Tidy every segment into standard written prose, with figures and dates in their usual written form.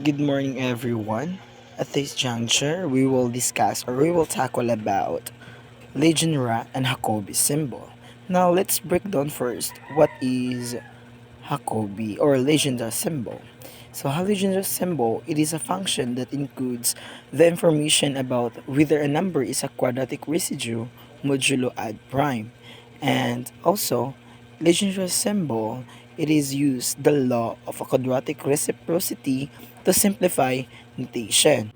Good morning, everyone. At this juncture, we will discuss or we will tackle about LEGENDRE and JACOBI symbol. Now, let's break down first what is JACOBI or LEGENDRE symbol. So, a LEGENDRE symbol, it is a function that includes the information about whether a number is a quadratic residue modulo add prime, and also LEGENDRE symbol, it is used the law of a quadratic reciprocity to simplify notation.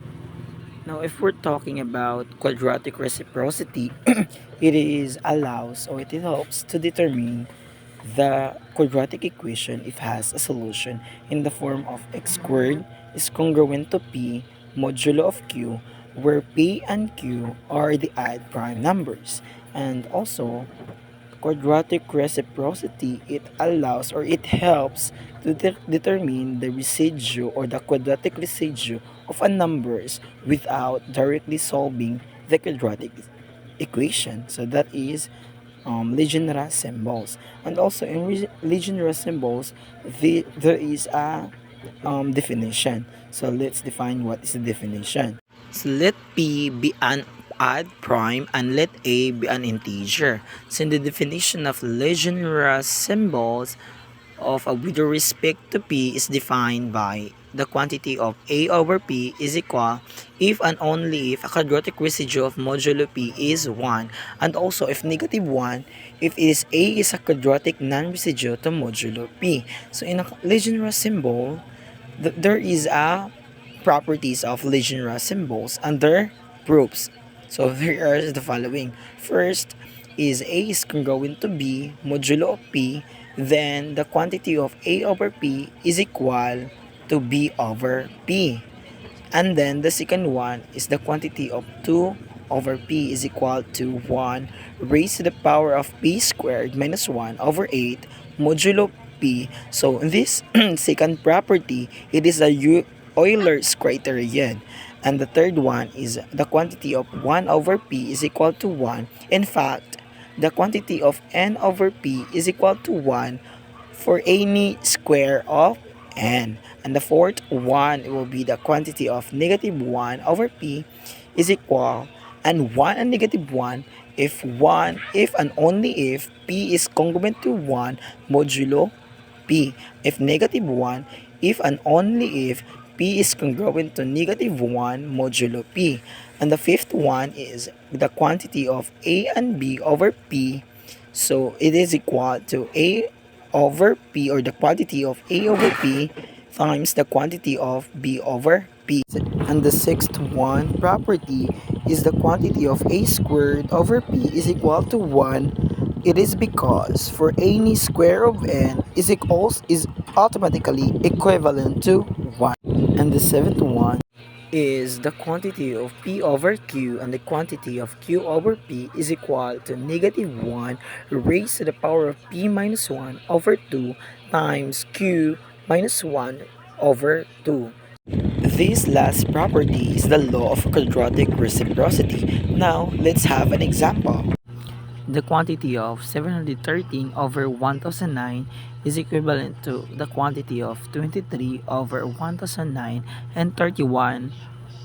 Now, if we're talking about quadratic reciprocity, it is allows or it helps to determine the quadratic equation if has a solution in the form of x squared is congruent to p modulo of q, where p and q are the odd prime numbers. And also, quadratic reciprocity, it allows or it helps to determine the residue or the quadratic residue of a numbers without directly solving the quadratic equation. So that is Legendre symbols. And also in Legendre symbols, there is a definition. So let's define what is the definition. So let P be an odd prime and let A be an integer. So in the definition of Legendre symbols of with respect to P is defined by the quantity of A over P is equal if and only if a quadratic residue of modulo P is 1, and also if negative 1 if A is a quadratic non-residue to modulo P. So in a Legendre symbol, there is a properties of Legendre symbols and their proofs. So here are the following. First is A is congruent to B modulo of P, then the quantity of A over P is equal to B over P. And then the second one is the quantity of 2 over P is equal to 1 raised to the power of P squared minus 1 over 8 modulo P. So in this second property, it is a Euler's criterion. And the third one is the quantity of 1 over P is equal to 1. In fact, the quantity of n over P is equal to 1 for any square of n. And the fourth one will be the quantity of negative 1 over P is equal and 1 and negative 1 if and only if P is congruent to 1 modulo P. If negative 1 if and only if P is congruent to negative 1 modulo P. And the fifth one is the quantity of A and B over P. So it is equal to A over P, or the quantity of A over P times the quantity of B over P. And the sixth one property is the quantity of A squared over P is equal to 1. It is because for any square of n is automatically equivalent to 1. And the seventh one is the quantity of P over Q, and the quantity of Q over P is equal to negative 1 raised to the power of P minus 1 over 2 times Q minus 1 over 2. This last property is the law of quadratic reciprocity. Now, let's have an example. The quantity of 713 over 1009 is equivalent to the quantity of 23 over 1009 and 31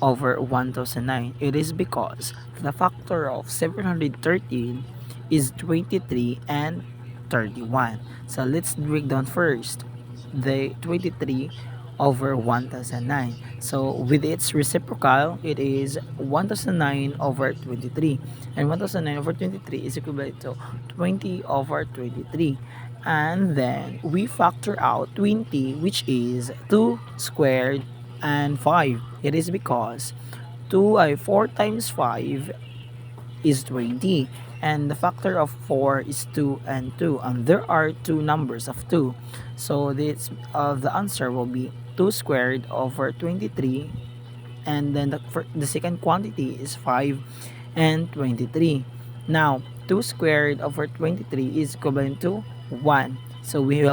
over 1009. It is because the factor of 713 is 23 and 31. So let's break down first the 23 over 1009. So with its reciprocal, it is 1009 over 23. And 1009 over 23 is equivalent to 20 over 23. And then we factor out 20, which is 2 squared and 5. It is because 4 times 5 is 20, and the factor of 4 is 2 and 2, and there are two numbers of 2, so this the answer will be 2 squared over 23, and then the second quantity is 5 and 23. Now 2 squared over 23 is equivalent to 1, so we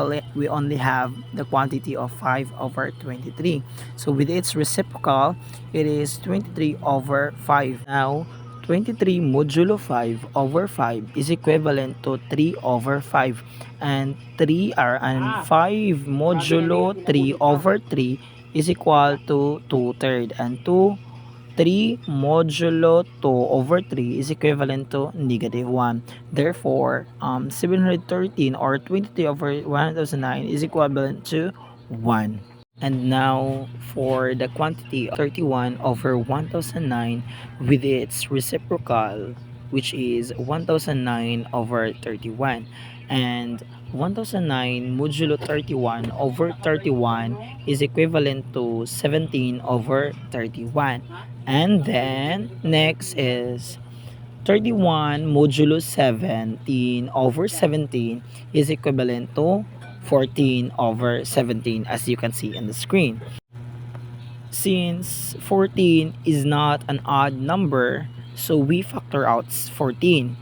only have the quantity of 5 over 23. So with its reciprocal, it is 23 over 5. Now 23 modulo 5 over 5 is equivalent to 3 over 5, and 5 modulo 3 over 3 is equal to 2/3, and 3 modulo 2 over 3 is equivalent to -1. Therefore, 713 or 23 over 1009 is equivalent to 1. And now for the quantity of 31 over 1009 with its reciprocal, which is 1009 over 31. And 1009 modulo 31 over 31 is equivalent to 17 over 31. And then next is 31 modulo 17 over 17 is equivalent to 14 over 17, as you can see on the screen. Since 14 is not an odd number, so we factor out 14.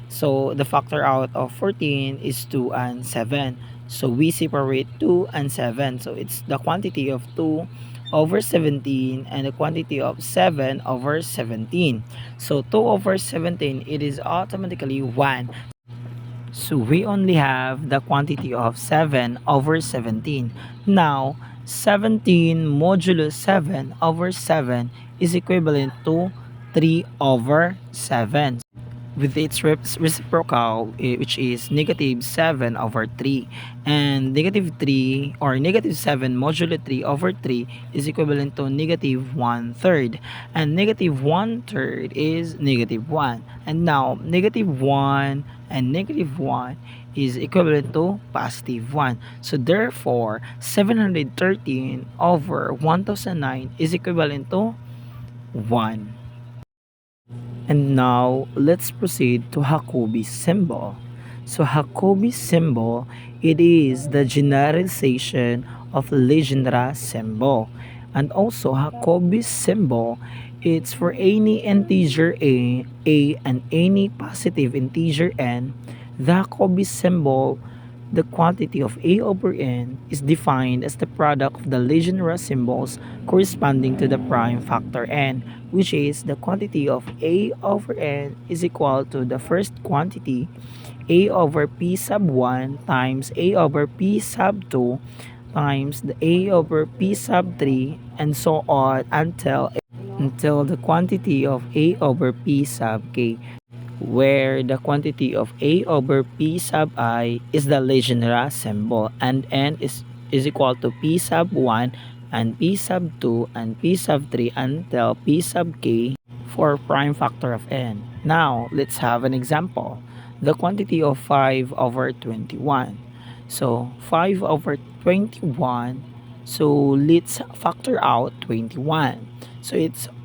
So the factor out of 14 is 2 and 7. So we separate 2 and 7. So it's the quantity of 2 over 17 and the quantity of 7 over 17. So 2 over 17, it is automatically 1. So we only have the quantity of 7 over 17. Now, 17 modulo 7 over 7 is equivalent to 3 over 7 with its reciprocal, which is -7 over 3, and -3 or -7 modulo 3 over 3 is equivalent to -1/3, and -1/3 is -1, and now -1 and -1 is equivalent to +1. So therefore 713 over 1009 is equivalent to 1. And now, let's proceed to Jacobi symbol. So Jacobi symbol, it is the generalization of Legendre symbol. And also Jacobi symbol, it's for any integer a and any positive integer n. The Jacobi symbol, the quantity of a over n is defined as the product of the Legendre symbols corresponding to the prime factor n, which is the quantity of a over n is equal to the first quantity a over p sub 1 times a over p sub 2 times the a over p sub 3, and so on until the quantity of a over p sub k, where the quantity of a over p sub I is the Legendre symbol, and n is equal to p sub 1 and p sub 2 and p sub 3 until p sub k for prime factor of n. Now, let's have an example. The quantity of 5 over 21. So, 5 over 21. So, let's factor out 21. So,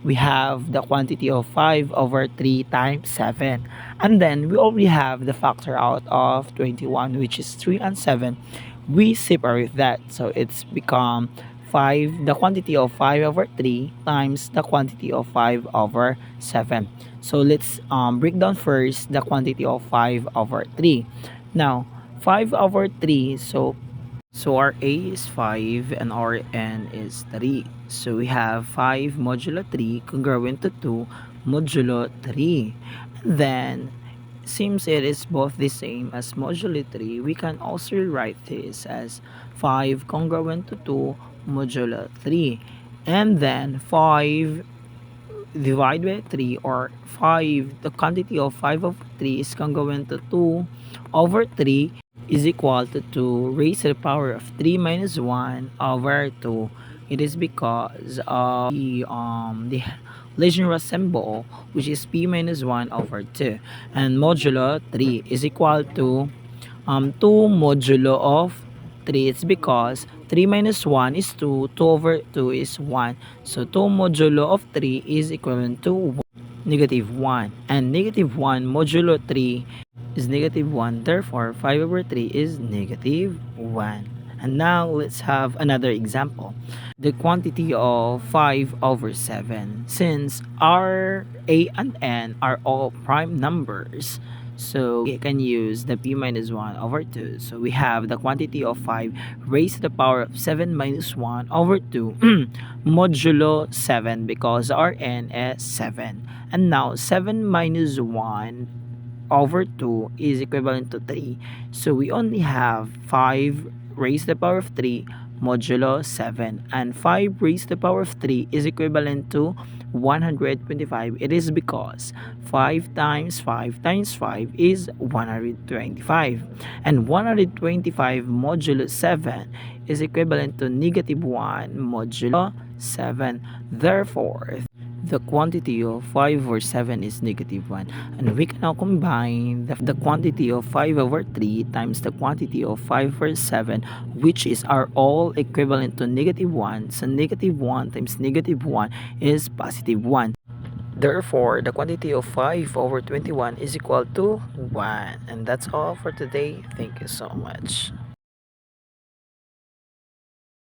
we have the quantity of 5 over 3 times 7. And then, we already have the factor out of 21, which is 3 and 7. We separate that. So, it's become 5, the quantity of 5 over 3 times the quantity of 5 over 7. So let's break down first the quantity of 5 over 3. Now, 5 over 3, so our A is 5 and our N is 3. So we have 5 modulo 3 congruent to 2 modulo 3. Then, since it is both the same as modulo 3, we can also write this as 5 congruent to 2 modulo 3. And then 5 divided by 3, or 5, the quantity of 5 over 3 is congruent to 2 over 3 is equal to 2 raised to the power of 3 minus 1 over 2. It is because of the Legendre symbol, which is p minus 1 over 2, and modulo 3 is equal to 2 modulo of 3. It's because 3 minus 1 is 2, 2 over 2 is 1. So 2 modulo of 3 is equivalent to -1. And -1 modulo 3 is -1. Therefore, 5 over 3 is -1. And now, let's have another example. The quantity of 5 over 7. Since our A and N are all prime numbers, so we can use the p minus 1 over 2. So we have the quantity of 5 raised to the power of 7 minus 1 over 2 modulo 7, because our n is 7. And now 7 minus 1 over 2 is equivalent to 3. So we only have 5 raised to the power of 3 modulo 7. And 5 raised to the power of 3 is equivalent to 125. It is because 5 times 5 times 5 is 125. And 125 modulo 7 is equivalent to negative 1 modulo 7. Therefore, the quantity of 5 over 7 is negative 1. And we can now combine the quantity of 5 over 3 times the quantity of 5 over 7, which is are all equivalent to negative 1. So negative 1 times negative 1 is positive 1. Therefore, the quantity of 5 over 21 is equal to 1. And that's all for today. Thank you so much.